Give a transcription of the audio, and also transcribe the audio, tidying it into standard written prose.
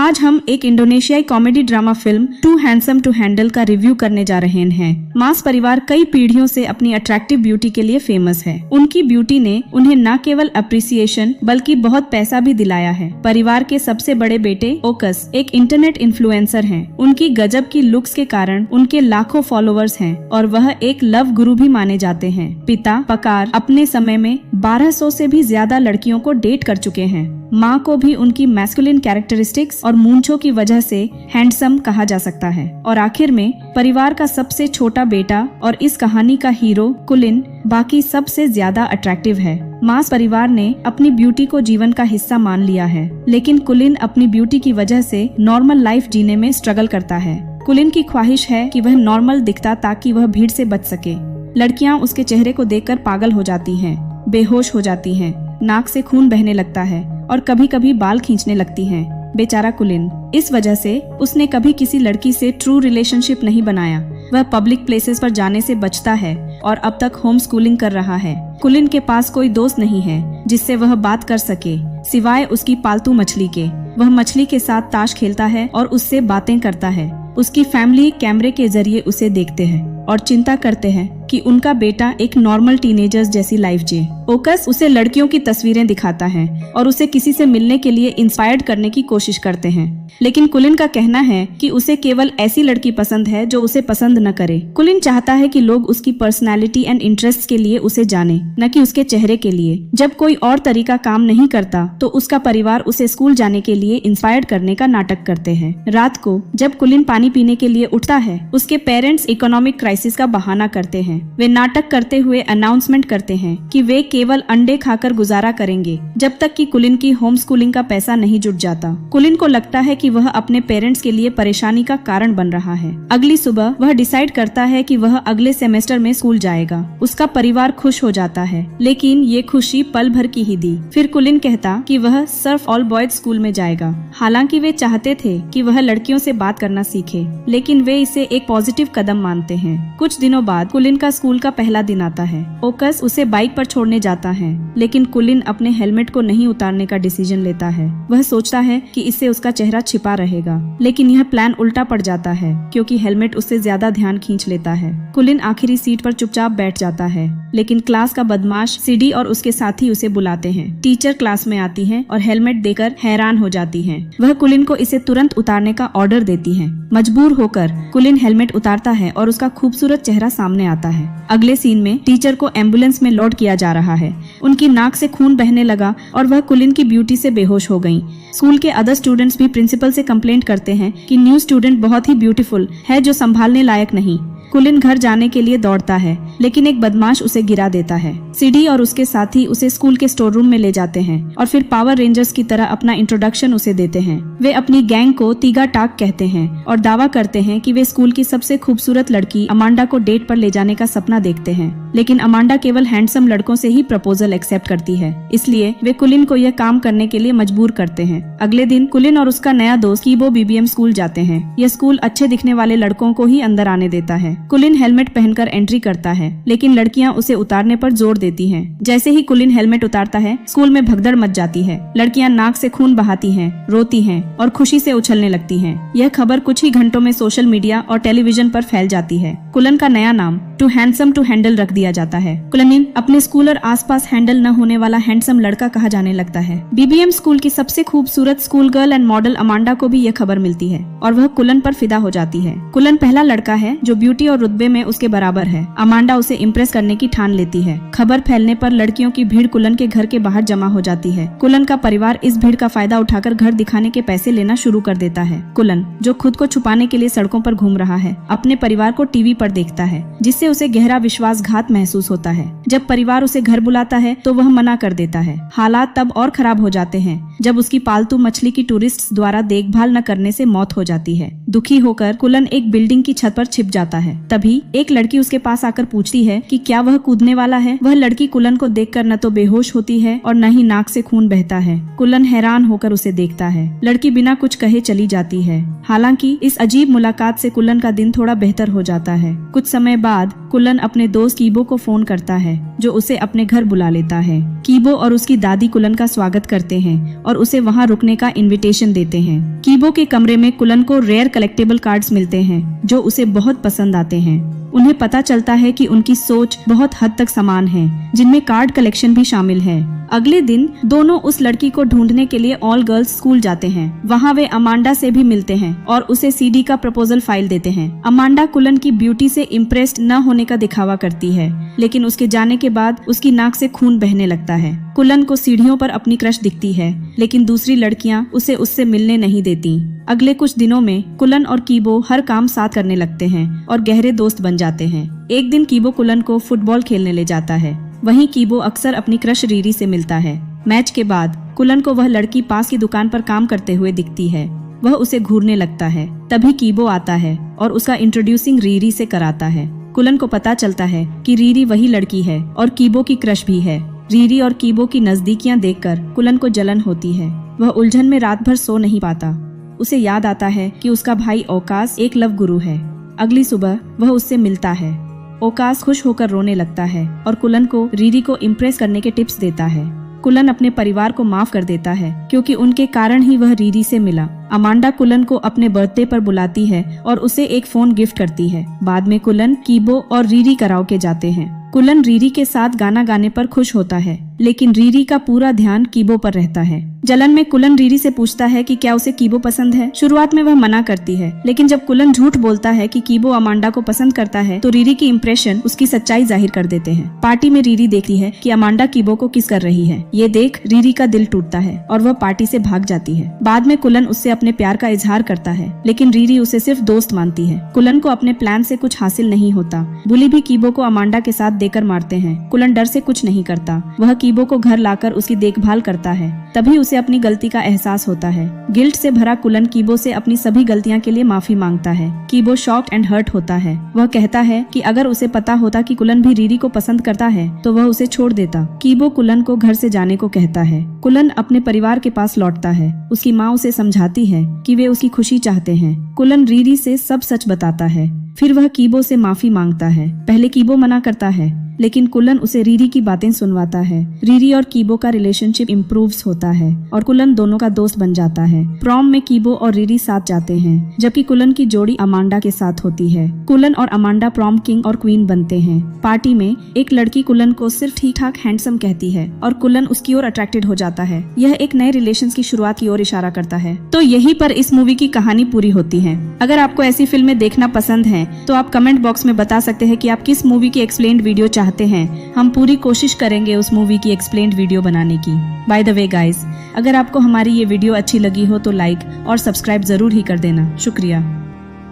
आज हम एक इंडोनेशियाई comedy drama film too handsome to handle का रिव्यू करने जा रहे हैं। मास परिवार कई पीढ़ियों से अपनी अट्रैक्टिव ब्यूटी के लिए फेमस है। उनकी ब्यूटी ने उन्हें न केवल अप्रिसिएशन बल्कि बहुत पैसा भी दिलाया है। परिवार के सबसे बड़े बेटे ओकस एक इंटरनेट इन्फ्लुएंसर हैं। उनकी गजब की लुक्स के कारण उनके लाखों फॉलोअर्स हैं और वह एक लव गुरु भी माने जाते हैं। पिता पकार अपने समय में 1200 से भी ज्यादा लड़कियों को डेट कर चुके हैं। माँ को भी उनकी मैस्कुलिन कैरेक्टरिस्टिक्स और मूंछों की वजह से हैंडसम कहा जा सकता है। और आखिर में परिवार का सबसे छोटा बेटा और इस कहानी का हीरो कुलिन बाकी सबसे ज्यादा अट्रैक्टिव है। मास परिवार ने अपनी ब्यूटी को जीवन का हिस्सा मान लिया है, लेकिन कुलिन अपनी ब्यूटी की वजह से नॉर्मल लाइफ जीने में स्ट्रगल करता है। कुलिन की ख्वाहिश है कि वह नॉर्मल दिखता ताकि वह भीड़ से बच सके। लड़कियां उसके चेहरे को देखकर पागल हो जाती हैं, बेहोश हो जाती हैं, नाक से खून बहने लगता है और कभी कभी बाल खींचने लगती हैं। बेचारा कुलिन, इस वजह से उसने कभी किसी लड़की से ट्रू रिलेशनशिप नहीं बनाया। वह पब्लिक प्लेसेस पर जाने से बचता है और अब तक होम स्कूलिंग कर रहा है। कुलिन के पास कोई दोस्त नहीं है जिससे वह बात कर सके सिवाय उसकी पालतू मछली के। वह मछली के साथ ताश खेलता है और उससे बातें करता है। उसकी फैमिली कैमरे के जरिए उसे देखते हैं और चिंता करते हैं कि उनका बेटा एक नॉर्मल टीनेजर्स जैसी लाइफ जिए। ओकस उसे लड़कियों की तस्वीरें दिखाता है और उसे किसी से मिलने के लिए इंस्पायर्ड करने की कोशिश करते हैं, लेकिन कुलिन का कहना है कि उसे केवल ऐसी लड़की पसंद है जो उसे पसंद न करे। कुलिन चाहता है कि लोग उसकी पर्सनैलिटी एंड इंटरेस्ट के लिए उसे जाने, न कि उसके चेहरे के लिए। जब कोई और तरीका काम नहीं करता तो उसका परिवार उसे स्कूल जाने के लिए इंस्पायर्ड करने का नाटक करते हैं। रात को जब कुलिन पानी पीने के लिए उठता है, उसके पेरेंट्स इकोनॉमिक क्राइसिस का बहाना करते हैं। वे नाटक करते हुए अनाउंसमेंट करते हैं कि वे केवल अंडे खाकर गुजारा करेंगे जब तक कि कुलिन की होम स्कूलिंग का पैसा नहीं जुट जाता। कुलिन को लगता है कि वह अपने पेरेंट्स के लिए परेशानी का कारण बन रहा है। अगली सुबह वह डिसाइड करता है कि वह अगले सेमेस्टर में स्कूल जाएगा। उसका परिवार खुश हो जाता है, लेकिन ये खुशी पल भर की ही दी। फिर कुलिन कहता कि वह सिर्फ ऑल बॉयज स्कूल में जाएगा। हालांकि वे चाहते थे कि वह लड़कियों से बात करना सीखे, लेकिन वे इसे एक पॉजिटिव कदम मानते हैं। कुछ दिनों बाद कुलिन का स्कूल का पहला दिन आता है। ओकस उसे बाइक पर छोड़ने जाता है, लेकिन कुलिन अपने हेलमेट को नहीं उतारने का डिसीजन लेता है। वह सोचता है कि इससे उसका चेहरा छिपा रहेगा, लेकिन यह प्लान उल्टा पड़ जाता है क्योंकि हेलमेट उससे ज्यादा ध्यान खींच लेता है। कुलिन आखिरी सीट पर चुपचाप बैठ जाता है, लेकिन क्लास का बदमाश सिडी और उसके साथी उसे बुलाते हैं। टीचर क्लास में आती है और हेलमेट देकर हैरान हो जाती है। वह कुलिन को इसे तुरंत उतारने का ऑर्डर देती है। मजबूर होकर कुलिन हेलमेट उतारता है और उसका खूबसूरत चेहरा सामने आता है। अगले सीन में टीचर को एम्बुलेंस में लोड किया जा रहा है। उनकी नाक से खून बहने लगा और वह कुलिन की ब्यूटी से बेहोश हो गईं। स्कूल के अदर स्टूडेंट्स भी प्रिंसिपल से कंप्लेंट करते हैं कि न्यू स्टूडेंट बहुत ही ब्यूटीफुल है जो संभालने लायक नहीं। कुलिन घर जाने के लिए दौड़ता है, लेकिन एक बदमाश उसे गिरा देता है। सीडी और उसके साथी उसे स्कूल के स्टोर रूम में ले जाते हैं और फिर पावर रेंजर्स की तरह अपना इंट्रोडक्शन उसे देते हैं। वे अपनी गैंग को तीगा टाक कहते हैं और दावा करते हैं कि वे स्कूल की सबसे खूबसूरत लड़की अमांडा को डेट पर ले जाने का सपना देखते हैं, लेकिन अमांडा केवल हैंडसम लड़कों से ही प्रपोजल एक्सेप्ट करती है। इसलिए वे कुलिन को यह काम करने के लिए मजबूर करते हैं। अगले दिन कुलिन और उसका नया दोस्त कीबो बीबीएम स्कूल जाते हैं। यह स्कूल अच्छे दिखने वाले लड़कों को ही अंदर आने देता है। कुलिन हेलमेट पहनकर एंट्री करता है, लेकिन लड़कियां उसे उतारने पर जोर देती हैं। जैसे ही कुलिन हेलमेट उतारता है, स्कूल में भगदड़ मच जाती है। लड़कियां नाक से खून बहाती हैं, रोती हैं और खुशी से उछलने लगती हैं। यह खबर कुछ ही घंटों में सोशल मीडिया और टेलीविजन पर फैल जाती है। कुलिन का नया नाम टू हैंडसम टू हैंडल रख दिया जाता है। कुलिन अपने स्कूल और आसपास हैंडल न होने वाला हैंडसम लड़का कहा जाने लगता है। बीबीएम स्कूल की सबसे खूबसूरत school girl and model Amanda को भी यह खबर मिलती है और वह कुलिन पर फिदा हो जाती है। कुलिन पहला लड़का है जो ब्यूटी और रुतबे में उसके बराबर है। अमांडा उसे इम्प्रेस करने की ठान लेती है। खबर फैलने पर लड़कियों की भीड़ कुलिन के घर के बाहर जमा हो जाती है। कुलिन का परिवार इस भीड़ का फायदा उठाकर घर दिखाने के पैसे लेना शुरू कर देता है। कुलिन, जो खुद को छुपाने के लिए सड़कों पर घूम रहा है, अपने परिवार को टीवी पर देखता है, जिससे उसे गहरा विश्वासघात महसूस होता है। जब परिवार उसे घर बुलाता है तो वह मना कर देता है। हालात तब और खराब हो जाते हैं जब उसकी पालतू मछली की टूरिस्ट्स द्वारा देखभाल न करने से मौत हो जाती है। दुखी होकर कुलिन एक बिल्डिंग की छत पर छिप जाता है। तभी एक लड़की उसके पास आकर पूछती है कि क्या वह कूदने वाला है। वह लड़की कुलिन को देखकर न तो बेहोश होती है और न ही नाक से खून बहता है। कुलिन हैरान होकर उसे देखता है। लड़की बिना कुछ कहे चली जाती है। हालांकि इस अजीब मुलाकात से कुलिन का दिन थोड़ा बेहतर हो जाता है। कुछ समय बाद कुलन अपने दोस्त कीबो को फोन करता है, जो उसे अपने घर बुला लेता है। कीबो और उसकी दादी कुलन का स्वागत करते हैं और उसे वहां रुकने का इनविटेशन देते हैं। कीबो के कमरे में कुलन को रेयर कलेक्टेबल कार्ड्स मिलते हैं, जो उसे बहुत पसंद आते हैं। उन्हें पता चलता है कि उनकी सोच बहुत हद तक समान है, जिनमें कार्ड कलेक्शन भी शामिल है। अगले दिन दोनों उस लड़की को ढूंढने के लिए ऑल गर्ल्स स्कूल जाते हैं। वहाँ वे अमांडा से भी मिलते हैं और उसे सीडी का प्रपोजल फाइल देते हैं। अमांडा कुलन की ब्यूटी से इम्प्रेस्ड न होने का दिखावा करती है, लेकिन उसके जाने के बाद उसकी नाक से खून बहने लगता है। कुलन को सीढ़ियों पर अपनी क्रश दिखती है, लेकिन दूसरी लड़कियां उसे उससे मिलने नहीं देती। अगले कुछ दिनों में कुलन और कीबो हर काम साथ करने लगते हैं और गहरे दोस्त बन जाते हैं। एक दिन कीबो कुलन को फुटबॉल खेलने ले जाता है। वहीं कीबो अक्सर अपनी क्रश रीरी से मिलता है। मैच के बाद कुलन को वह लड़की पास की दुकान पर काम करते हुए दिखती है। वह उसे घूरने लगता है। तभी कीबो आता है और उसका इंट्रोड्यूसिंग रीरी से कराता है। कुलन को पता चलता है कि रीरी वही लड़की है और कीबो की क्रश भी है। रीरी और कीबो की नजदीकियां देखकर कुलन को जलन होती है। वह उलझन में रात भर सो नहीं पाता। उसे याद आता है कि उसका भाई ओकास एक लव गुरु है। अगली सुबह वह उससे मिलता है। ओकास खुश होकर रोने लगता है और कुलन को रीरी को इम्प्रेस करने के टिप्स देता है। कुलन अपने परिवार को माफ कर देता है, क्योंकि उनके कारण ही वह रीरी से मिला। अमांडा कुलन को अपने बर्थडे पर बुलाती है और उसे एक फोन गिफ्ट करती है। बाद में कुलन, कीबो और रीरी कराओके जाते हैं। कुलन रीरी के साथ गाना गाने पर खुश होता है, लेकिन रीरी का पूरा ध्यान कीबो पर रहता है। जलन में कुलन रीरी से पूछता है कि क्या उसे कीबो पसंद है। शुरुआत में वह मना करती है, लेकिन जब कुलन झूठ बोलता है कि कीबो अमांडा को पसंद करता है, तो रीरी की इम्प्रेशन उसकी सच्चाई जाहिर कर देते हैं। पार्टी में रीरी देखती है कि अमांडा कीबो को किस कर रही है। ये देख रीरी का दिल टूटता है और वह पार्टी से भाग जाती है। बाद में कुलन उससे अपने प्यार का इजहार करता है, लेकिन रीरी उसे सिर्फ दोस्त मानती है। कुलन को अपने प्लान से कुछ हासिल नहीं होता। बुली भी कीबो को अमांडा के साथ देकर मारते हैं। कुलन डर से कुछ नहीं करता। वह कीबो को घर लाकर उसकी देखभाल करता है। तभी उसे अपनी गलती का एहसास होता है। गिल्ट से भरा कुलन कीबो से अपनी सभी गलतियां के लिए माफी मांगता है। कीबो शॉक्ड एंड हर्ट होता है। वह कहता है कि अगर उसे पता होता कि कुलन भी रीरी को पसंद करता है, तो वह उसे छोड़ देता। कीबो कुलन को घर से जाने को कहता है। कुलन अपने परिवार के पास लौटता है। उसकी माँ उसे समझाती है कि वे उसकी खुशी चाहते हैं। कुलन रीरी से सब सच बताता है। फिर वह कीबो से माफी मांगता है। पहले कीबो मना करता है, लेकिन कुलन उसे रीरी की बातें सुनवाता है। रीरी और कीबो का रिलेशनशिप इम्प्रूव्स होता है और कुलन दोनों का दोस्त बन जाता है। प्रॉम में कीबो और रीरी साथ जाते हैं, जबकि कुलन की जोड़ी अमांडा के साथ होती है। कुलन और अमांडा प्रॉम किंग और क्वीन बनते हैं। पार्टी में एक लड़की कुलन को सिर्फ ठीक ठाक हैंडसम कहती है और कुलन उसकी ओर अट्रैक्टेड हो जाता है। यह एक नए रिलेशन की शुरुआत की ओर इशारा करता है। तो यहीं पर इस मूवी की कहानी पूरी होती है। अगर आपको ऐसी फिल्में देखना पसंद है, तो आप कमेंट बॉक्स में बता सकते हैं कि आप किस मूवी की एक्सप्लेन्ड वीडियो चाहते हैं। हम पूरी कोशिश करेंगे उस मूवी की एक्सप्लेन्ड वीडियो बनाने की। बाय द वे गाइस, अगर आपको हमारी ये वीडियो अच्छी लगी हो तो लाइक और सब्सक्राइब जरूर ही कर देना। शुक्रिया।